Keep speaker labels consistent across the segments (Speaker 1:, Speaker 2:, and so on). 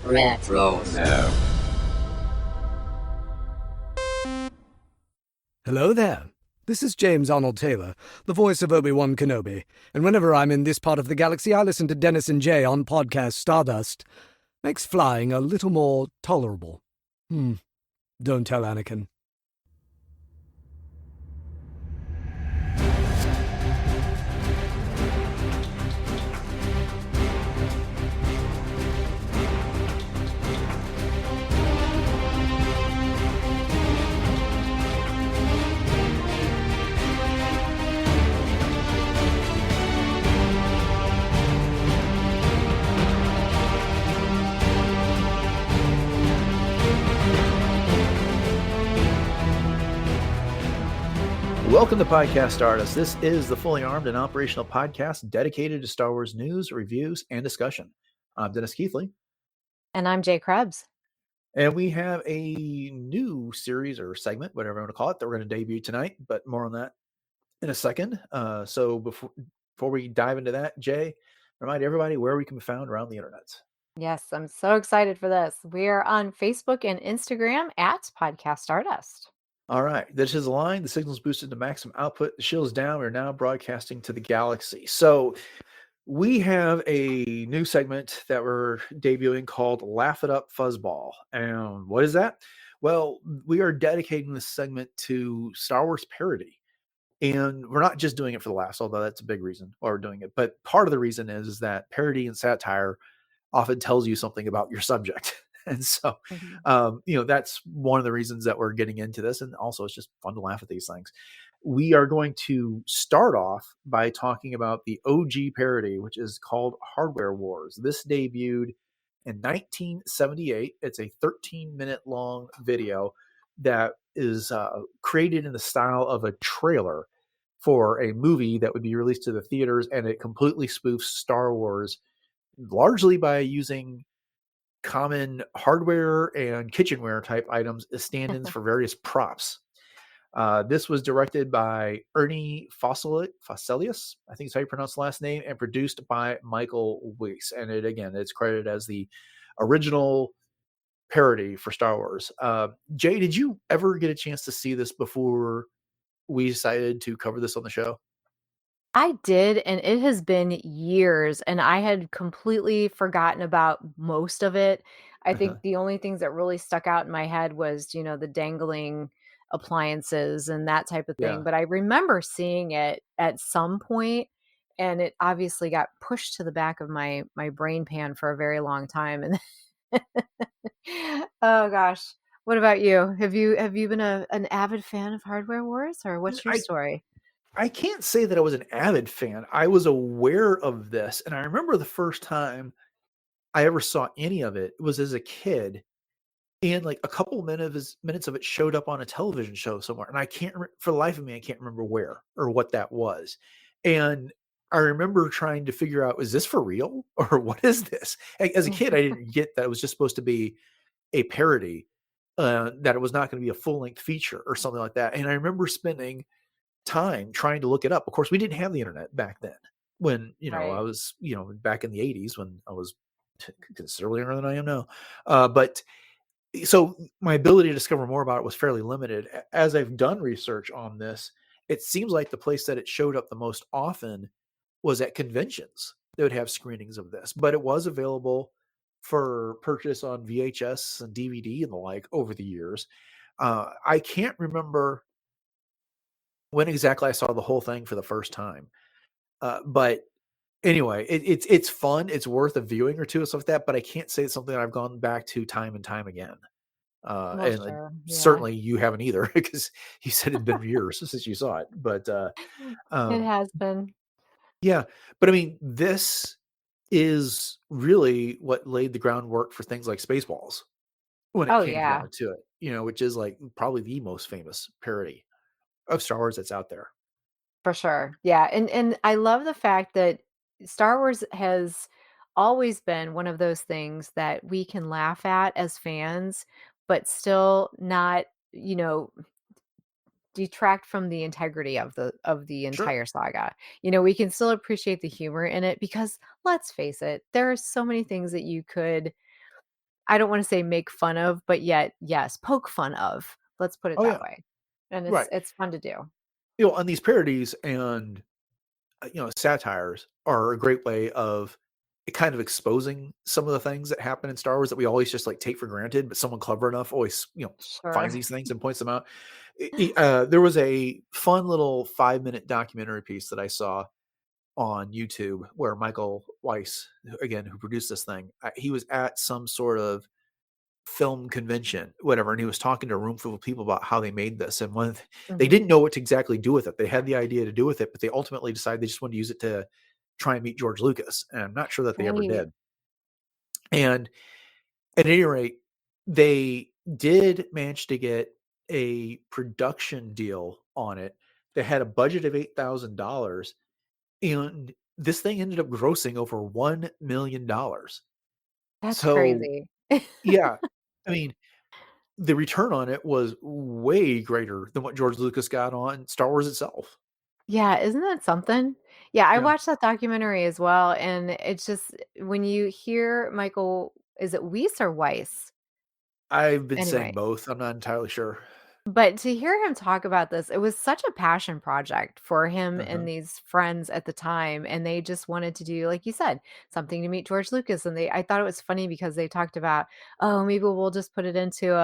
Speaker 1: Retro.
Speaker 2: Hello there. This is James Arnold Taylor, the voice of Obi-Wan Kenobi, and whenever I'm in this part of the galaxy, I listen to Dennis and Jay on Podcast Stardust. Makes flying a little more tolerable. Don't tell Anakin.
Speaker 3: Welcome to Podcast Stardust. This is the fully armed and operational podcast dedicated to Star Wars news, reviews, and discussion. I'm Dennis Keithley.
Speaker 4: And I'm Jay Krebs.
Speaker 3: And we have a new series or segment, whatever you want to call it, that we're going to debut tonight, but more on that in a second. So before we dive into that, Jay, remind everybody where we can be found around the internet.
Speaker 4: Yes, I'm so excited for this. We are on Facebook and Instagram at Podcast Stardust.
Speaker 3: All right. This is aligned. The signal's boosted to maximum output. The shield's down. We're now broadcasting to the galaxy. So we have a new segment that we're debuting called Laugh It Up Fuzzball. And what is that? Well, we are dedicating this segment to Star Wars parody. And we're not just doing it for the laughs, although that's a big reason why we're doing it. But part of the reason is that parody and satire often tells you something about your subject. And so, that's one of the reasons that we're getting into this. And also, it's just fun to laugh at these things. We are going to start off by talking about the OG parody, which is called Hardware Wars. This debuted in 1978. It's a 13-minute long video that is created in the style of a trailer for a movie that would be released to the theaters. And it completely spoofs Star Wars, largely by using common hardware and kitchenware type items as stand-ins for various props. This was directed by Ernie Fosselius, I think is how you pronounce the last name, and produced by Michael Weiss. And it's credited as the original parody for Star Wars. Jay, did you ever get a chance to see this before we decided to cover this on the show?
Speaker 4: I did, and it has been years, and I had completely forgotten about most of it. I think the only things that really stuck out in my head was, the dangling appliances and that type of thing.
Speaker 3: Yeah.
Speaker 4: But I remember seeing it at some point, and it obviously got pushed to the back of my brain pan for a very long time. And oh gosh, what about you? Have you been an avid fan of Hardware Wars, or what's your story?
Speaker 3: I can't say that I was an avid fan. I was aware of this, and I remember the first time I ever saw any of it was as a kid, and like a couple minutes of it showed up on a television show somewhere, and I can't for the life of me, I can't remember where or what that was. And I remember trying to figure out, is this for real or what is this? As a kid, I didn't get that it was just supposed to be a parody, that it was not going to be a full-length feature or something like that. And I remember spending time trying to look it up. Of course, we didn't have the internet back then when,
Speaker 4: Right.
Speaker 3: I was, back in the 80s when I was considerably younger than I am now. But so my ability to discover more about it was fairly limited. As I've done research on this, it seems like the place that it showed up the most often was at conventions. They would have screenings of this, but it was available for purchase on VHS and DVD and the like over the years. I can't remember when exactly I saw the whole thing for the first time. But anyway, it's fun. It's worth a viewing or two and stuff like that, but I can't say it's something that I've gone back to time and time again. And
Speaker 4: Sure. Yeah.
Speaker 3: certainly you haven't either, because you said it'd been years since you saw it. But
Speaker 4: It has been.
Speaker 3: yeah, but I mean, this is really what laid the groundwork for things like Spaceballs when it
Speaker 4: Oh,
Speaker 3: came
Speaker 4: yeah,
Speaker 3: down to it, which is like probably the most famous parody of Star Wars that's out there.
Speaker 4: for sure. Yeah. And I love the fact that Star Wars has always been one of those things that we can laugh at as fans, but still not, detract from the integrity of the
Speaker 3: Sure.
Speaker 4: entire saga. We can still appreciate the humor in it because let's face it, there are so many things that you could I don't want to say make fun of, but yet, yes, poke fun of. Let's put it
Speaker 3: Oh
Speaker 4: that
Speaker 3: yeah,
Speaker 4: way. And
Speaker 3: right.
Speaker 4: it's fun to do.
Speaker 3: And these parodies and satires are a great way of kind of exposing some of the things that happen in Star Wars that we always just like take for granted, but someone clever enough always finds
Speaker 4: Sure.
Speaker 3: these things and points them out. There was a fun little 5-minute documentary piece that I saw on YouTube where Michael Weiss, again, who produced this thing, he was at some sort of film convention, whatever, and he was talking to a room full of people about how they made this. And they
Speaker 4: Hmm.
Speaker 3: didn't know what to exactly do with it. They had the idea to do with it, but they ultimately decided they just wanted to use it to try and meet George Lucas. And I'm not sure that they ever
Speaker 4: Right.
Speaker 3: did. And at any rate, they did manage to get a production deal on it. They had a budget of $8,000, and this thing ended up grossing over $1 million.
Speaker 4: That's
Speaker 3: So
Speaker 4: crazy.
Speaker 3: yeah, I mean, the return on it was way greater than what George Lucas got on Star Wars itself.
Speaker 4: Yeah, isn't that something? Yeah, I
Speaker 3: Yeah.
Speaker 4: watched that documentary as well, and it's just when you hear Michael, is it Weiss or Weiss?
Speaker 3: I've been saying
Speaker 4: Anyway,
Speaker 3: both. I'm not entirely sure.
Speaker 4: but to hear him talk about this, it was such a passion project for him and
Speaker 3: Uh-huh.
Speaker 4: these friends at the time, and they just wanted to do, like you said, something to meet George Lucas. And I thought it was funny because they talked about, oh, maybe we'll just put it into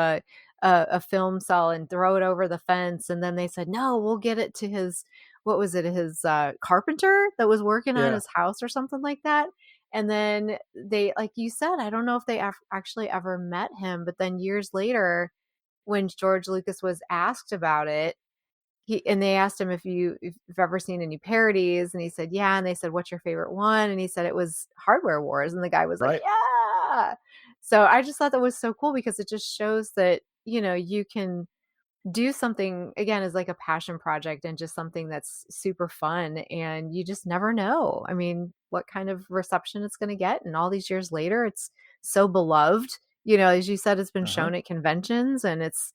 Speaker 4: a film cell and throw it over the fence. And then they said, no, we'll get it to his, what was it, his carpenter that was working on
Speaker 3: Yeah.
Speaker 4: his house or something like that. And then they, like you said, I don't know if they actually ever met him, but then years later when George Lucas was asked about it, they asked him if you've ever seen any parodies, and he said, "Yeah." And they said, "What's your favorite one?" And he said it was Hardware Wars, and the guy was like,
Speaker 3: Right.
Speaker 4: "Yeah." So I just thought that was so cool because it just shows that, you can do something again as like a passion project and just something that's super fun, and you just never know. I mean, what kind of reception it's going to get, and all these years later it's so beloved. As you said, it's been
Speaker 3: Uh-huh.
Speaker 4: shown at conventions, and it's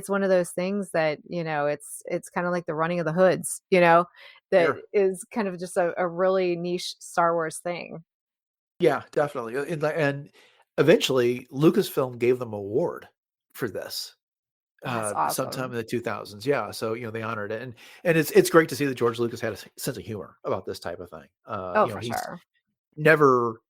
Speaker 4: one of those things that, it's kind of like the running of the hoods, that
Speaker 3: Sure.
Speaker 4: is kind of just a really niche Star Wars thing.
Speaker 3: Yeah, definitely. And eventually Lucasfilm gave them an award for this.
Speaker 4: That's
Speaker 3: Sometime
Speaker 4: awesome.
Speaker 3: in the 2000s. Yeah, so they honored it, and it's great to see that George Lucas had a sense of humor about this type of thing.
Speaker 4: Oh, for
Speaker 3: He's
Speaker 4: sure.
Speaker 3: never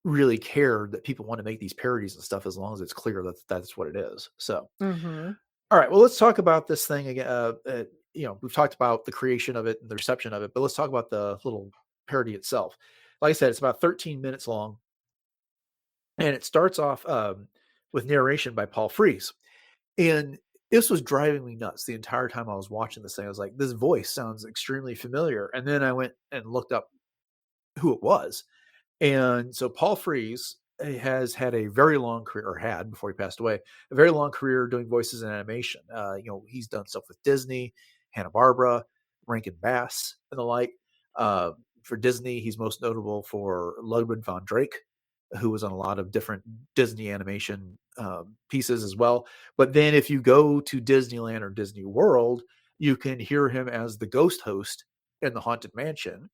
Speaker 3: really cared that people want to make these parodies and stuff as long as it's clear that that's what it is. So,
Speaker 4: Hmm.
Speaker 3: all right, well, let's talk about this thing again. We've talked about the creation of it and the reception of it, but let's talk about the little parody itself. Like I said, it's about 13 minutes long, and it starts off with narration by Paul Frees. And this was driving me nuts the entire time I was watching this thing. I was like, this voice sounds extremely familiar. And then I went and looked up who it was. And so Paul Frees has had a very long career, or had before he passed away, a very long career doing voices in animation. He's done stuff with Disney, Hanna-Barbera, Rankin Bass, and the like. For Disney, he's most notable for Ludwig von Drake, who was on a lot of different Disney animation pieces as well. But then if you go to Disneyland or Disney World, you can hear him as the ghost host in the Haunted Mansion,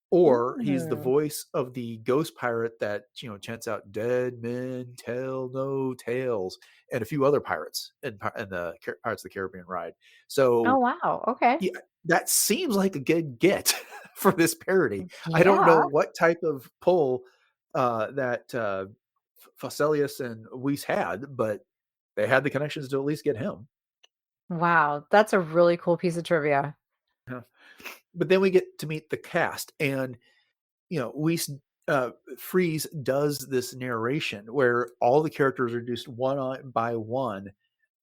Speaker 3: or he's the
Speaker 4: Mm.
Speaker 3: voice of the ghost pirate that chants out "Dead men tell no tales," and a few other pirates in the Pirates of the Caribbean ride.
Speaker 4: Oh,
Speaker 3: So
Speaker 4: wow. Okay.
Speaker 3: yeah, that seems like a good get for this parody. I don't know
Speaker 4: Yeah.
Speaker 3: what type of pull that Fuselius and Weiss had, but they had the connections to at least get him.
Speaker 4: Wow, that's a really cool piece of trivia.
Speaker 3: Yeah. But then we get to meet the cast, and Weiss Freeze does this narration where all the characters are just by one.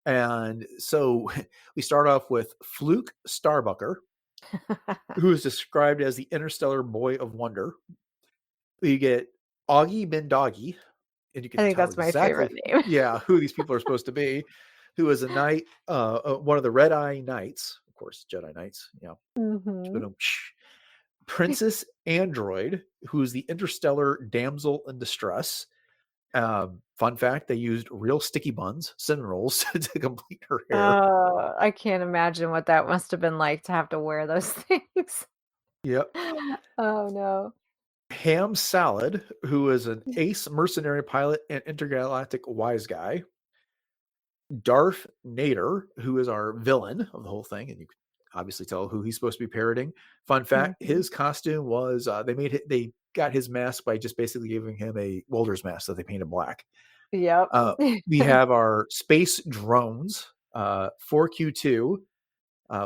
Speaker 3: And so we start off with Fluke Starbucker, who is described as the interstellar boy of wonder. We get Augie Ben Doggy, and you
Speaker 4: I
Speaker 3: can
Speaker 4: think
Speaker 3: tell
Speaker 4: that's my
Speaker 3: exactly,
Speaker 4: favorite name.
Speaker 3: yeah, who these people are supposed to be, who is a knight, one of the Red Eye Knights, of course, Jedi Knights,
Speaker 4: Mhm.
Speaker 3: Princess Android, who's the interstellar damsel in distress. Fun fact, they used real sticky buns, cinnamon rolls, to complete her hair.
Speaker 4: Oh, I can't imagine what that must have been like to have to wear those things.
Speaker 3: Yep.
Speaker 4: Oh, no.
Speaker 3: Ham Salad, who is an ace mercenary pilot and intergalactic wise guy. Darth Nader, who is our villain of the whole thing, and you can obviously tell who he's supposed to be parodying. Fun fact:
Speaker 4: Mhm.
Speaker 3: his costume was they got his mask by just basically giving him a welder's mask that they painted black.
Speaker 4: Yep.
Speaker 3: We have our space drones, 4Q2,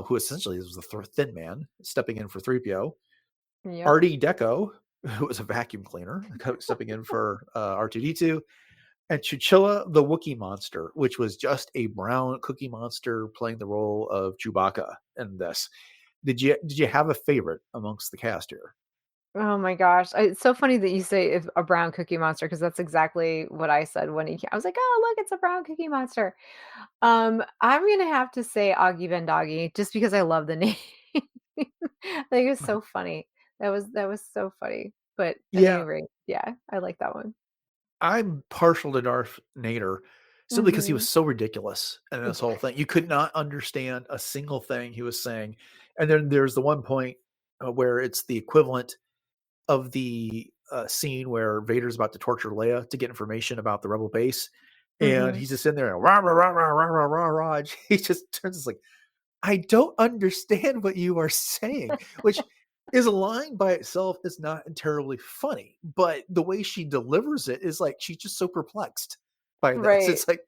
Speaker 3: who essentially was the Thin Man, stepping in for 3PO.
Speaker 4: Yep.
Speaker 3: RD Deco, who was a vacuum cleaner, stepping in for R2D2. And Chinchilla the Wookiee monster, which was just a brown cookie monster playing the role of Chewbacca in this. Did you have a favorite amongst the cast here?
Speaker 4: Oh my gosh. It's so funny that you say it's a brown cookie monster because that's exactly what I said when I was like, "Oh, look, it's a brown cookie monster." I'm gonna have to say Augie Ben Doggy just because I love the name. I think it's so funny. That was so funny. But at any
Speaker 3: Yeah,
Speaker 4: rate, yeah, I like that one.
Speaker 3: I'm partial to Darth Nader simply because he was
Speaker 4: Mhm.
Speaker 3: so ridiculous in this whole thing. You could not understand a single thing he was saying. And then there's the one point where it's the equivalent of the scene where Vader's about to torture Leia to get information about the rebel base. And
Speaker 4: Mhm.
Speaker 3: he's just in there and rah, rah, rah, rah, rah, rah, rah, rah. He just turns like, I don't understand what you are saying, which is a line by itself is not terribly funny, but the way she delivers it is like she's just so perplexed by this.
Speaker 4: Right.
Speaker 3: It's like,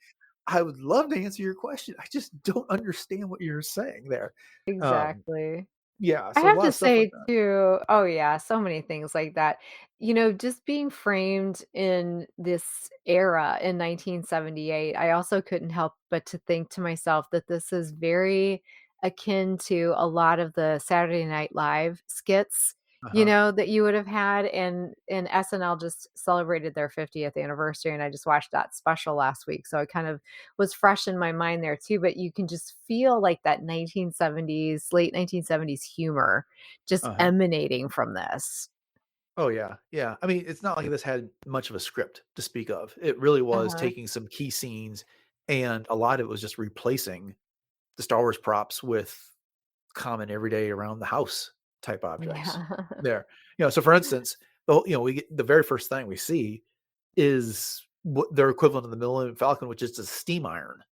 Speaker 3: I would love to answer your question. I just don't understand what you're saying there. Um,
Speaker 4: Exactly.
Speaker 3: yeah,
Speaker 4: I
Speaker 3: so a
Speaker 4: have
Speaker 3: lot
Speaker 4: to
Speaker 3: of stuff like
Speaker 4: say
Speaker 3: that.
Speaker 4: too oh yeah, so many things like that. Just being framed in this era in 1978, I also couldn't help but to think to myself that this is very akin to a lot of the Saturday Night Live skits,
Speaker 3: Uh-huh.
Speaker 4: that you would have had, and SNL just celebrated their 50th anniversary, and I just watched that special last week, so it kind of was fresh in my mind there too, but you can just feel like that 1970s, late 1970s humor just
Speaker 3: Uh-huh.
Speaker 4: emanating from this.
Speaker 3: Oh yeah, yeah. I mean, it's not like this had much of a script to speak of. It really was
Speaker 4: Uh-huh.
Speaker 3: taking some key scenes, and a lot of it was just replacing the Star Wars props with common everyday around the house type objects
Speaker 4: Yeah.
Speaker 3: there. So for instance, we get the very first thing we see is what their equivalent of the Millennium Falcon, which is a steam iron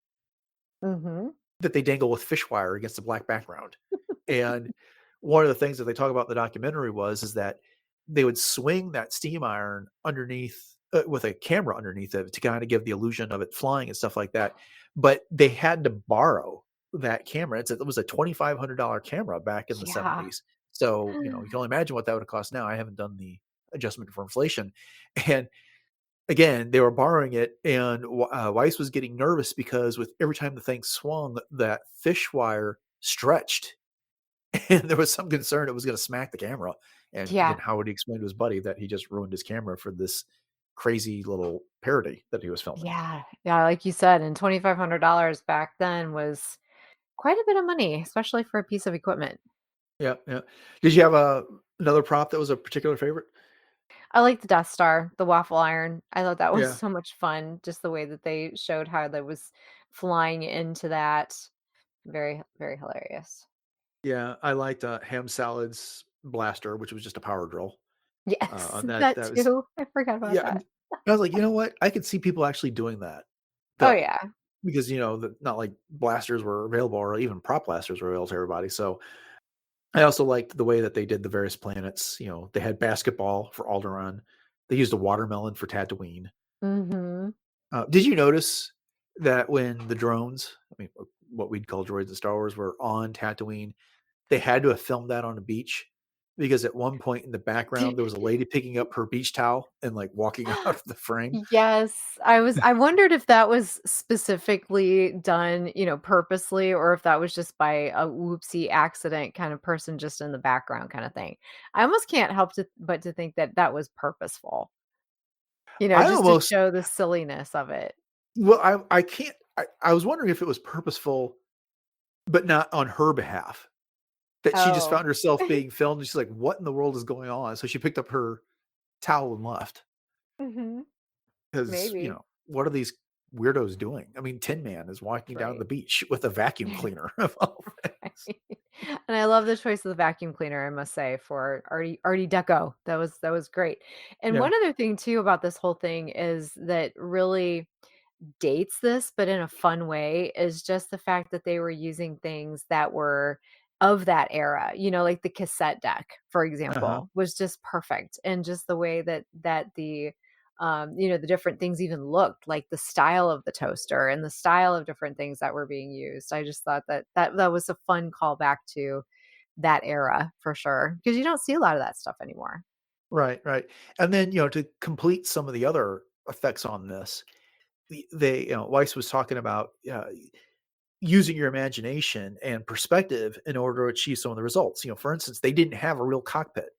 Speaker 4: Mhm.
Speaker 3: that they dangle with fish wire against a black background. And one of the things that they talk about in the documentary is that they would swing that steam iron underneath with a camera underneath it to kind of give the illusion of it flying and stuff like that. But they had to borrow that camera. It was a $2,500 camera back in the
Speaker 4: Yeah.
Speaker 3: 70s. So, you can only imagine what that would have cost now. I haven't done the adjustment for inflation. And again, they were borrowing it, and Weiss was getting nervous because with every time the thing swung, that fish wire stretched, and there was some concern it was going to smack the camera. And again,
Speaker 4: Yeah.
Speaker 3: how would he explain to his buddy that he just ruined his camera for this crazy little parody that he was filming?
Speaker 4: Yeah. Yeah, like you said, and $2,500 back then was quite a bit of money, especially for a piece of equipment.
Speaker 3: Yeah, yeah. Did you have another prop that was a particular favorite?
Speaker 4: I like the Death Star, the waffle iron. I thought that was
Speaker 3: Yeah,
Speaker 4: so much fun, just the way that they showed how that was flying into that. Very, very hilarious.
Speaker 3: yeah. I liked Ham Salad's blaster, which was just a power drill.
Speaker 4: Yes,
Speaker 3: On that,
Speaker 4: that
Speaker 3: that was
Speaker 4: too. I forgot about
Speaker 3: yeah.
Speaker 4: that.
Speaker 3: I was like, you know what? I could see people actually doing that.
Speaker 4: Oh,
Speaker 3: The
Speaker 4: yeah.
Speaker 3: Because, not like blasters were available or even prop blasters were available to everybody. So I also liked the way that they did the various planets. They had basketball for Alderaan. They used a watermelon for Tatooine.
Speaker 4: Mhm.
Speaker 3: Did you notice that when the drones, I mean, what we'd call droids in Star Wars, were on Tatooine, they had to have filmed that on a beach because at one point in the background there was a lady picking up her beach towel and like walking out of the frame.
Speaker 4: Yes, I wondered if that was specifically done, purposely, or if that was just by a whoopsie accident kind of person just in the background kinda thing. I almost can't help but to think that that was purposeful,
Speaker 3: I
Speaker 4: just to
Speaker 3: almost
Speaker 4: show the silliness of it.
Speaker 3: Well, I can't I was wondering if it was purposeful, but not on her behalf. That she just
Speaker 4: Oh.
Speaker 3: found herself being filmed, and she's like, "What in the world is going on?" So she picked up her towel and left
Speaker 4: Mhm.
Speaker 3: because
Speaker 4: Maybe.
Speaker 3: what are these weirdos doing? I mean, Tin Man is walking down
Speaker 4: Right.
Speaker 3: the beach with a vacuum cleaner of all things.
Speaker 4: And I love the choice of the vacuum cleaner, I must say, for Artie Deco. That was great. And
Speaker 3: Yeah.
Speaker 4: one other thing too about this whole thing is that really dates this, but in a fun way, is just the fact that they were using things that were of that era. Like the cassette deck, for
Speaker 3: Uh-huh.
Speaker 4: example, was just perfect. And just the way that the different things even looked, like the style of the toaster and the style of different things that were being used. I just thought that was a fun callback to that era for sure, because you don't see a lot of that stuff anymore.
Speaker 3: Right, right. And then, to complete some of the other effects on this, Weiss was talking about using your imagination and perspective in order to achieve some of the results. For instance, they didn't have a real cockpit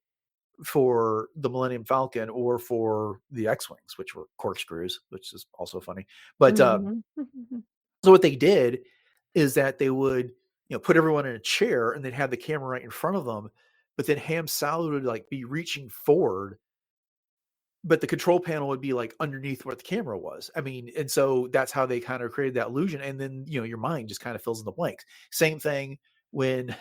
Speaker 3: for the Millennium Falcon or for the X-Wings, which were corkscrews, which is also funny. But
Speaker 4: Mhm.
Speaker 3: so what they did is that they would, put everyone in a chair and they'd have the camera right in front of them, but then Ham Salad would like be reaching forward, but the control panel would be like underneath where the camera was. I mean, and so that's how they kind of created that illusion. And then, your mind just kind of fills in the blanks. Same thing when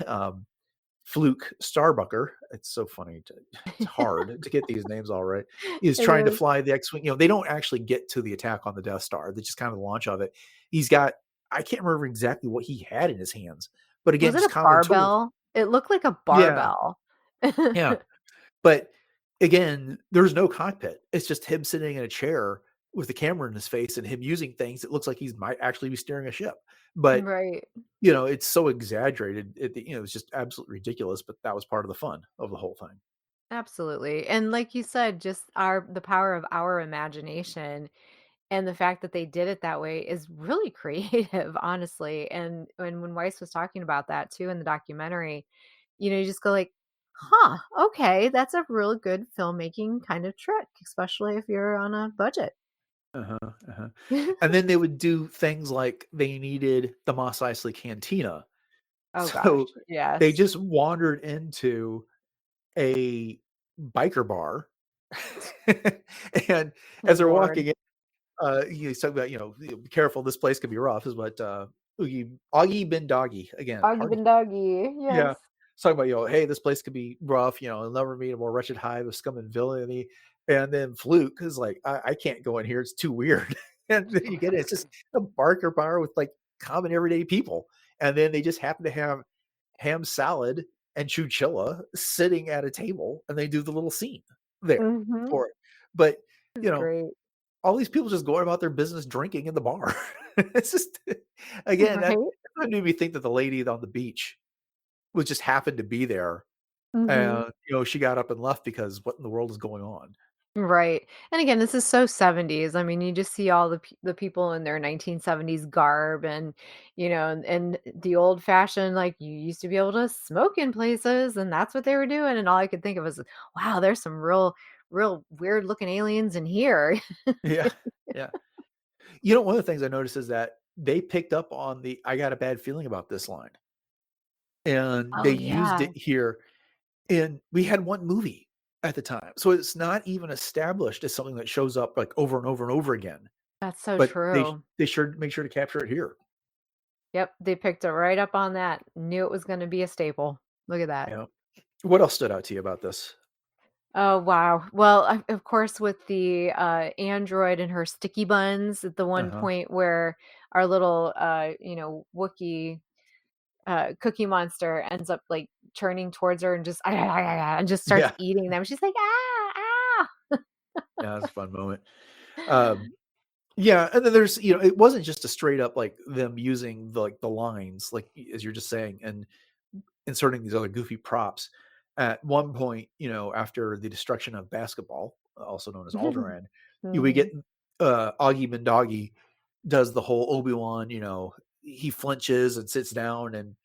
Speaker 3: Fluke Starbucker, it's so funny it's hard to get these names all right, is
Speaker 4: It
Speaker 3: trying to
Speaker 4: is.
Speaker 3: fly the X-Wing. They don't actually get to the attack on the Death Star. They just kind of the launch of it. He's got, I can't remember exactly what he had in his hands, but
Speaker 4: Was
Speaker 3: again,
Speaker 4: it
Speaker 3: just
Speaker 4: a
Speaker 3: common tools.
Speaker 4: barbell? It looked like a
Speaker 3: Yeah,
Speaker 4: barbell.
Speaker 3: yeah. But again, there's no cockpit. It's just him sitting in a chair with the camera in his face and him using things. It looks like he might actually be steering a ship. But
Speaker 4: Right.
Speaker 3: it's so exaggerated. It's just absolutely ridiculous. But that was part of the fun of the whole thing.
Speaker 4: Absolutely. And like you said, just the power of our imagination and the fact that they did it that way is really creative, honestly. And when Weiss was talking about that too in the documentary, you just go like, huh, okay, that's a really good filmmaking kind of trick, especially if you're on a budget.
Speaker 3: Uh-huh, uh-huh. And then they would do things like they needed the Mos Eisley Cantina.
Speaker 4: Oh gosh,
Speaker 3: So they
Speaker 4: yes.
Speaker 3: just wandered into a biker bar. And as they're
Speaker 4: Lord.
Speaker 3: walking in, he's talking about, be careful, this place could be rough, is what Augie bin Doggy, again,
Speaker 4: Oggy
Speaker 3: hard.
Speaker 4: Bendoggy,
Speaker 3: Yeah.
Speaker 4: yes.
Speaker 3: It's talking about, hey, this place could be rough, I'll never meet a more wretched hive of scum and villainy. And then Fluke is like, I can't go in here. It's too weird. And then you get it. It's just a barker bar with like common everyday people. And then they just happen to have ham salad and chuchilla sitting at a table and they do the little scene there
Speaker 4: Mhm.
Speaker 3: for it. But,
Speaker 4: It's
Speaker 3: you know,
Speaker 4: great.
Speaker 3: all these people just going about their business drinking in the bar. It's just, again, that
Speaker 4: Right?
Speaker 3: made me think that the lady on the beach was just happened to be there,
Speaker 4: Mhm.
Speaker 3: and, she got up and left because what in the world is going on?
Speaker 4: Right. And again, this is so 70s. I mean, you just see all the people in their 1970s garb and, and the old fashioned, like you used to be able to smoke in places and that's what they were doing. And all I could think of was, wow, there's some real weird looking aliens in here.
Speaker 3: Yeah, yeah. One of the things I noticed is that they picked up on the "I got a bad feeling about this" line, and
Speaker 4: Oh
Speaker 3: they used
Speaker 4: yeah.
Speaker 3: it here, and we had one movie at the time, so it's not even established as something that shows up, like, over and over and over again,
Speaker 4: That's so
Speaker 3: but
Speaker 4: true.
Speaker 3: they sure make sure to capture it here.
Speaker 4: Yep. They picked it right up on that. Knew it was going to be a staple. Look at that.
Speaker 3: Yeah. What else stood out to you about this?
Speaker 4: Oh, wow. Well, of course, with the android and her sticky buns at the one
Speaker 3: Uh-huh.
Speaker 4: point where our little, Wookiee Cookie Monster ends up like turning towards her and just and just starts
Speaker 3: Yeah.
Speaker 4: eating them. She's like, ah,
Speaker 3: Yeah, that's a fun moment. Um Yeah, and then there's, it wasn't just a straight up like them using the lines, like as you're just saying, and inserting these other goofy props. At one point, after the destruction of basketball, also known as
Speaker 4: ah.
Speaker 3: Alderaan, we
Speaker 4: Mhm.
Speaker 3: get Augie Bendoggy does the whole Obi-Wan, he flinches and sits down, and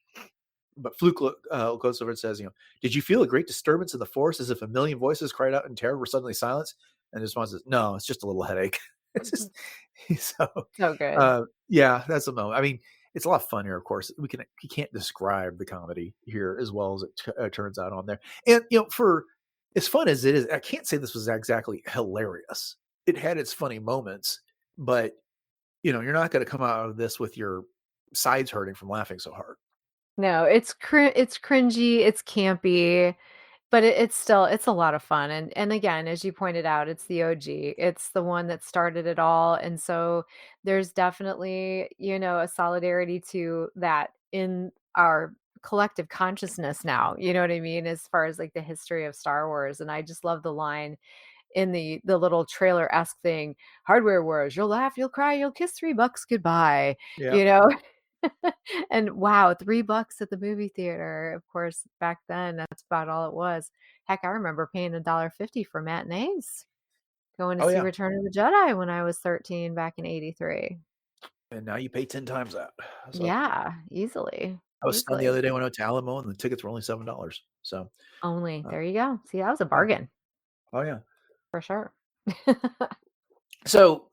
Speaker 3: but Fluke goes over and says, did you feel a great disturbance in the force as if a million voices cried out in terror were suddenly silenced? And his response is, no, it's just a little headache. It's just so
Speaker 4: So good.
Speaker 3: yeah, that's a moment. I mean, it's a lot funnier, of course. You can't describe the comedy here as well as it turns out on there. And for as fun as it is, I can't say this was exactly hilarious. It had its funny moments, but you're not going to come out of this with your sides hurting from laughing so hard.
Speaker 4: No, it's cringy, it's campy, but it's a lot of fun, and again, as you pointed out, it's the OG. It's the one that started it all, and so there's definitely, a solidarity to that in our collective consciousness now, you know what I mean, as far as, like, the history of Star Wars, and I just love the line in the little trailer-esque thing, "Hardware Wars, you'll laugh, you'll cry, you'll kiss $3 goodbye,"
Speaker 3: Yeah.
Speaker 4: you know? And wow, $3 at the movie theater. Of course, back then, that's about all it was. Heck, I remember paying $1.50 for matinees, going to
Speaker 3: Oh
Speaker 4: see
Speaker 3: yeah.
Speaker 4: Return of the Jedi when I was 13 back in '83.
Speaker 3: And now you pay 10 times that. So
Speaker 4: Yeah, easily,
Speaker 3: I was stunned the
Speaker 4: easily.
Speaker 3: other day when I went to Alamo and the tickets were only $7. So,
Speaker 4: Only.
Speaker 3: uh,
Speaker 4: There you go. See, that was a
Speaker 3: yeah.
Speaker 4: bargain
Speaker 3: Oh yeah.
Speaker 4: for sure.
Speaker 3: So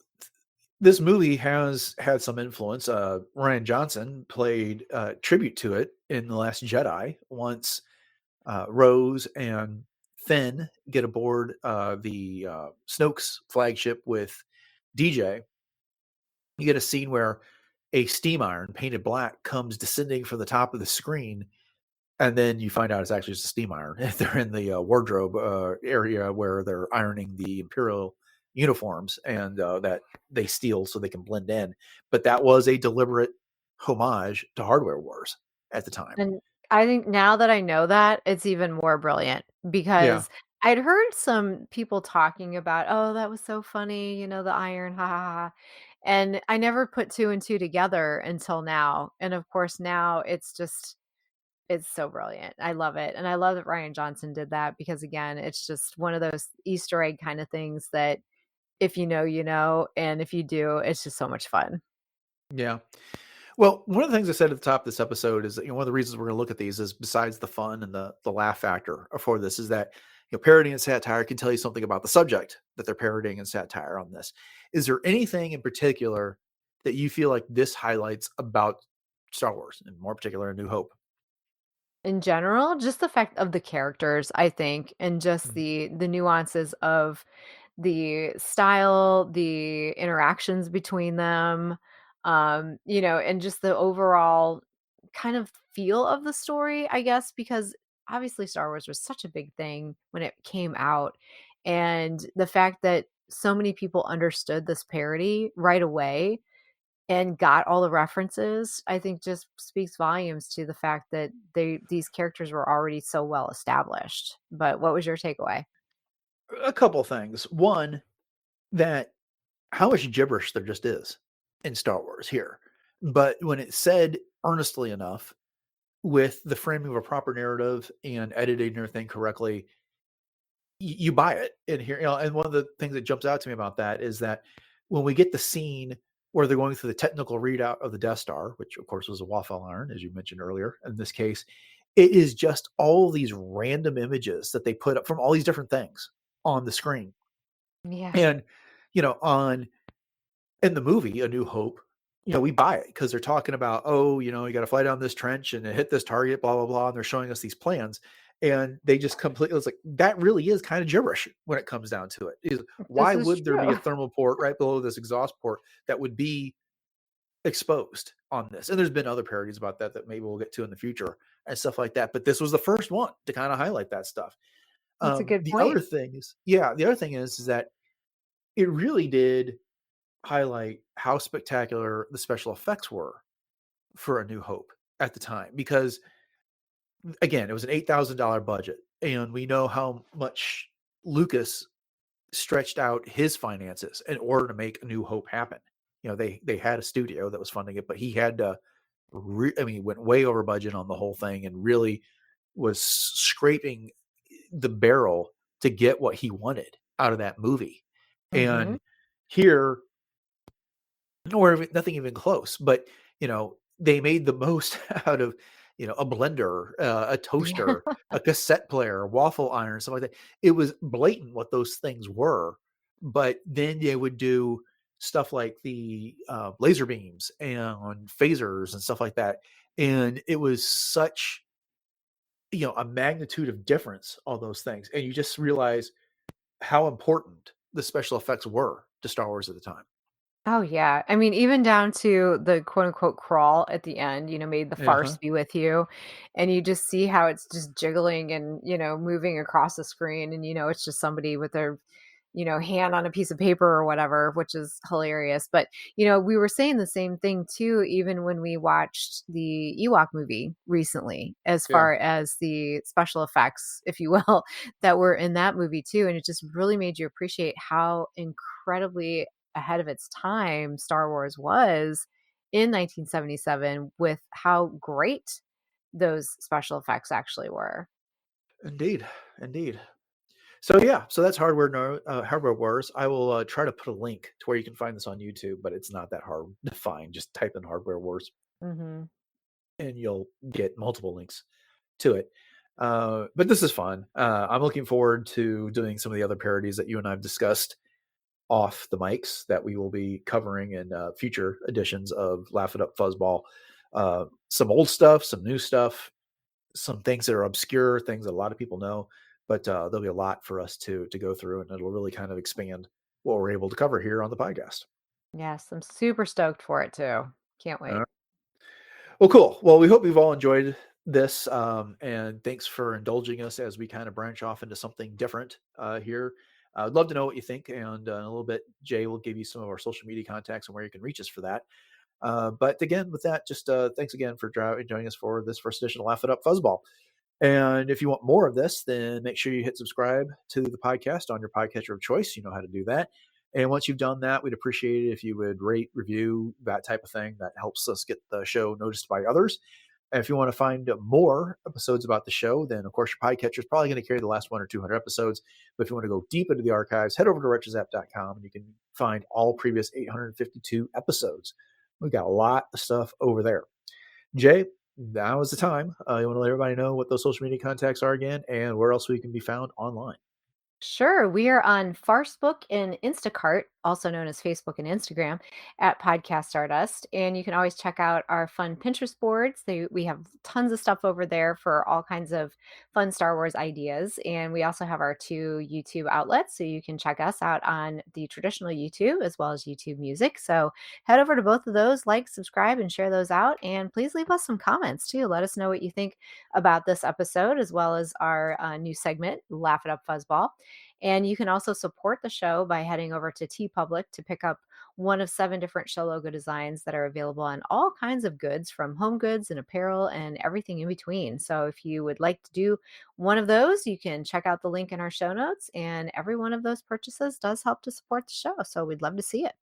Speaker 3: this movie has had some influence. Ryan Johnson played tribute to it in The Last Jedi once Rose and Finn get aboard the Snoke's flagship with DJ. You get a scene where a steam iron painted black comes descending from the top of the screen, and then you find out it's actually just a steam iron. They're in the wardrobe area where they're ironing the Imperial uniforms, and that they steal so they can blend in. But that was a deliberate homage to Hardware Wars at the time.
Speaker 4: And I think now that I know that, it's even more brilliant
Speaker 3: Yeah.
Speaker 4: because I'd heard some people talking about, "Oh, that was so funny, the iron, ha ha ha." And I never put two and two together until now. And of course, now it's so brilliant. I love it. And I love that Ryan Johnson did that because again, it's just one of those Easter egg kind of things that if you know, you know, and if you do, it's just so much fun.
Speaker 3: Yeah. Well, one of the things I said at the top of this episode is that one of the reasons we're going to look at these is besides the fun and the laugh factor for this is that parodying and satire can tell you something about the subject that they're parodying and satire on this. Is there anything in particular that you feel like this highlights about Star Wars, and more particular, A New Hope?
Speaker 4: In general, just the fact of the characters, I think, and just
Speaker 3: Mhm.
Speaker 4: the nuances of the style, the interactions between them, and just the overall kind of feel of the story, I guess, because obviously Star Wars was such a big thing when it came out. And the fact that so many people understood this parody right away and got all the references, I think just speaks volumes to the fact that these characters were already so well established. But what was your takeaway?
Speaker 3: A couple things. One, that how much gibberish there just is in Star Wars here. But when it's said earnestly enough, with the framing of a proper narrative and editing everything correctly, you buy it in here. And one of the things that jumps out to me about that is that when we get the scene where they're going through the technical readout of the Death Star, which of course was a waffle iron, as you mentioned earlier, in this case, it is just all these random images that they put up from all these different things on the screen.
Speaker 4: Yeah.
Speaker 3: And, on in the movie A New Hope, we buy it because they're talking about, oh, you got to fly down this trench and hit this target, blah blah blah, and they're showing us these plans, and they just completely, it's like that really is kind of gibberish when it comes down to it. Is
Speaker 4: This
Speaker 3: why
Speaker 4: is
Speaker 3: would there be a
Speaker 4: true.
Speaker 3: thermal port right below this exhaust port that would be exposed on this? And there's been other parodies about that maybe we'll get to in the future and stuff like that. But this was the first one to kind of highlight that stuff.
Speaker 4: That's a good
Speaker 3: The other
Speaker 4: point.
Speaker 3: thing is, yeah, the other thing is that it really did highlight how spectacular the special effects were for A New Hope at the time, because again, it was an $8,000 budget, and we know how much Lucas stretched out his finances in order to make A New Hope happen. They had a studio that was funding it, but he had to. Went way over budget on the whole thing, and really was scraping the barrel to get what he wanted out of that movie.
Speaker 4: Mhm.
Speaker 3: And here, or nothing even close. But they made the most out of a blender, a
Speaker 4: Yeah.
Speaker 3: toaster, a cassette player, a waffle iron, something like that. It was blatant what those things were, but then they would do stuff like the laser beams and phasers and stuff like that, and it was such a magnitude of difference, all those things, and you just realize how important the special effects were to Star Wars at the time.
Speaker 4: Oh, yeah. I mean, even down to the quote unquote crawl at the end, made the farce
Speaker 3: Uh-huh.
Speaker 4: be with you. And you just see how it's just jiggling and, moving across the screen. And, it's just somebody with their, hand on a piece of paper or whatever, which is hilarious. But, we were saying the same thing too, even when we watched the Ewok movie recently, as
Speaker 3: Yeah.
Speaker 4: far as the special effects, if you will, that were in that movie too. And it just really made you appreciate how incredibly ahead of its time Star Wars was in 1977 with how great those special effects actually were.
Speaker 3: Indeed. Indeed. So yeah, so that's hardware wars. I will try to put a link to where you can find this on YouTube, but it's not that hard to find. Just type in hardware wars
Speaker 4: Mhm.
Speaker 3: and you'll get multiple links to it. But this is fun. I'm looking forward to doing some of the other parodies that you and I've discussed off the mics that we will be covering in future editions of Laugh It Up Fuzzball. Some old stuff, some new stuff, some things that are obscure, things that a lot of people know, but there'll be a lot for us to go through, and it'll really kind of expand what we're able to cover here on the podcast.
Speaker 4: Yes, I'm super stoked for it too. Can't
Speaker 3: All
Speaker 4: wait.
Speaker 3: right. Well, cool. Well, we hope you've all enjoyed this, and thanks for indulging us as we kind of branch off into something different here. I'd love to know what you think, and in a little bit, Jay will give you some of our social media contacts and where you can reach us for that. But again, with that, just thanks again for joining us for this first edition of Laugh It Up Fuzzball. And if you want more of this, then make sure you hit subscribe to the podcast on your podcatcher of choice. You know how to do that. And once you've done that, we'd appreciate it if you would rate, review, that type of thing. That helps us get the show noticed by others. And if you want to find more episodes about the show, then of course your podcatcher is probably going to carry the last 100 or 200 episodes. But if you want to go deep into the archives, head over to retrozapp.com and you can find all previous 852 episodes. We've got a lot of stuff over there. Jay, now is the time. You want to let everybody know what those social media contacts are again and where else we can be found online.
Speaker 4: Sure. We are on Farcebook and Instacart, also known as Facebook and Instagram, at Podcast Stardust. And you can always check out our fun Pinterest boards. We have tons of stuff over there for all kinds of fun Star Wars ideas. And we also have our 2 YouTube outlets. So you can check us out on the traditional YouTube as well as YouTube Music. So head over to both of those, like, subscribe, and share those out. And please leave us some comments too. Let us know what you think about this episode as well as our new segment, Laugh It Up Fuzzball. And you can also support the show by heading over to TeePublic to pick up one of 7 different show logo designs that are available on all kinds of goods, from home goods and apparel and everything in between. So if you would like to do one of those, you can check out the link in our show notes. And every one of those purchases does help to support the show. So we'd love to see it.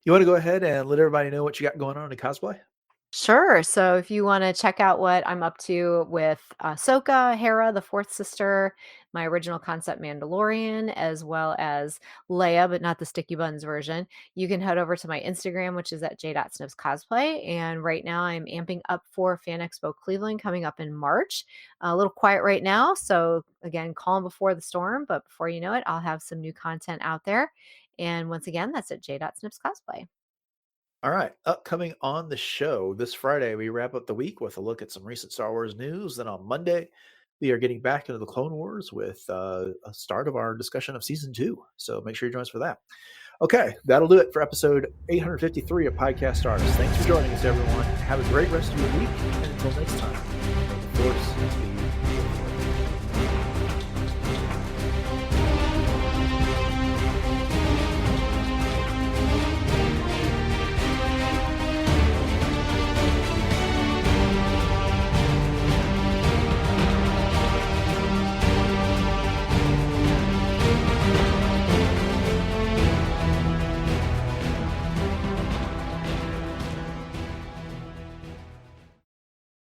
Speaker 3: You want to go ahead and let everybody know what you got going on in cosplay?
Speaker 4: Sure. So if you want to check out what I'm up to with Ahsoka, Hera, the fourth sister, my original concept Mandalorian, as well as Leia, but not the Sticky Buns version, you can head over to my Instagram, which is at j.snipscosplay. And right now I'm amping up for Fan Expo Cleveland coming up in March. A little quiet right now. So again, calm before the storm, but before you know it, I'll have some new content out there. And once again, that's at j.snipscosplay.
Speaker 3: All right. Upcoming on the show this Friday, we wrap up the week with a look at some recent Star Wars news. Then on Monday, we are getting back into the Clone Wars with a start of our discussion of season 2. So make sure you join us for that. Okay, that'll do it for episode 853 of Podcast Stardust. Thanks for joining us, everyone. Have a great rest of your week. And until next time, of course.